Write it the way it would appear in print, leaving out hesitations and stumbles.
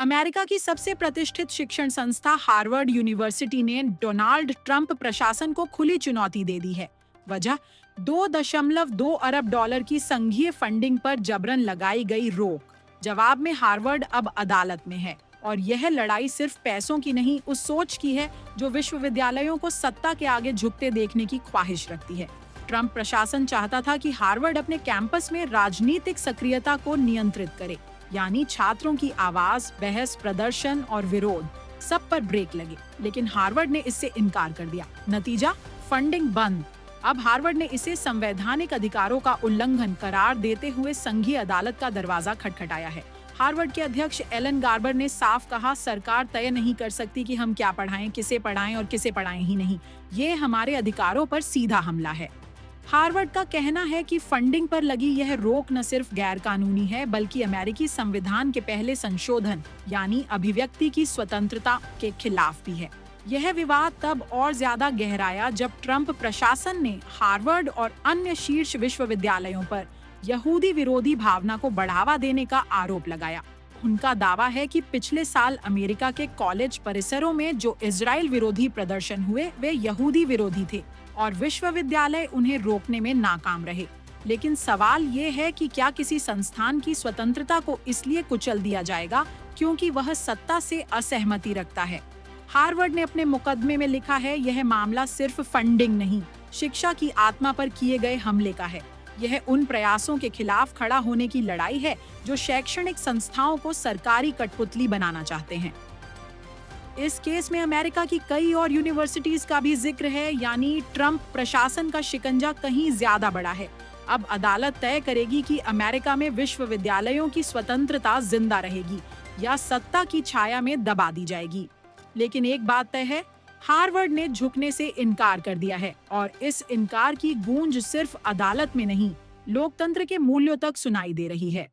America की सबसे प्रतिष्ठित शिक्षण संस्था हार्वर्ड यूनिवर्सिटी ने डोनाल्ड ट्रंप प्रशासन को खुली चुनौती दे दी है। वजह 2.2 अरब डॉलर की संघीय फंडिंग पर जबरन लगाई गई रोक। जवाब में हार्वर्ड अब अदालत में है और यह लड़ाई सिर्फ पैसों की नहीं, उस सोच की है जो विश्वविद्यालयों को सत्ता के आगे झुकते देखने की ख्वाहिश रखती है। ट्रंप प्रशासन चाहता था कि हार्वर्ड अपने कैंपस में राजनीतिक सक्रियता को नियंत्रित करे, यानी छात्रों की आवाज, बहस, प्रदर्शन और विरोध सब पर ब्रेक लगे। लेकिन हार्वर्ड ने इससे इनकार कर दिया। नतीजा, फंडिंग बंद। अब हार्वर्ड ने इसे संवैधानिक अधिकारों का उल्लंघन करार देते हुए संघीय अदालत का दरवाजा खटखटाया है। हार्वर्ड के अध्यक्ष एलन गार्बर ने साफ कहा, सरकार तय नहीं कर सकती कि हम क्या पढ़ाएं, किसे पढ़ाएं और किसे पढ़ाएं ही नहीं। ये हमारे अधिकारों पर सीधा हमला है। हार्वर्ड का कहना है कि फंडिंग पर लगी यह रोक न सिर्फ गैर कानूनी है, बल्कि अमेरिकी संविधान के पहले संशोधन यानी अभिव्यक्ति की स्वतंत्रता के खिलाफ भी है। यह विवाद तब और ज्यादा गहराया जब ट्रंप प्रशासन ने हार्वर्ड और अन्य शीर्ष विश्वविद्यालयों पर यहूदी विरोधी भावना को बढ़ावा देने का आरोप लगाया। उनका दावा है कि पिछले साल अमेरिका के कॉलेज परिसरों में जो इजराइल विरोधी प्रदर्शन हुए वे यहूदी विरोधी थे और विश्वविद्यालय उन्हें रोकने में नाकाम रहे। लेकिन सवाल ये है कि क्या किसी संस्थान की स्वतंत्रता को इसलिए कुचल दिया जाएगा क्योंकि वह सत्ता से असहमति रखता है? हार्वर्ड ने अपने मुकदमे में लिखा है, यह मामला सिर्फ फंडिंग नहीं, शिक्षा की आत्मा पर किए गए हमले का है। यह उन प्रयासों के खिलाफ खड़ा होने की लड़ाई है जो शैक्षणिक संस्थाओं को सरकारी कठपुतली बनाना चाहते हैं। इस केस में अमेरिका की कई और यूनिवर्सिटीज का भी जिक्र है, यानी ट्रंप प्रशासन का शिकंजा कहीं ज्यादा बड़ा है। अब अदालत तय करेगी कि अमेरिका में विश्वविद्यालयों की स्वतंत्रता जिंदा रहेगी या सत्ता की छाया में दबा दी जाएगी। लेकिन एक बात तय है, हार्वर्ड ने झुकने से इनकार कर दिया है और इस इनकार की गूंज सिर्फ अदालत में नहीं, लोकतंत्र के मूल्यों तक सुनाई दे रही है।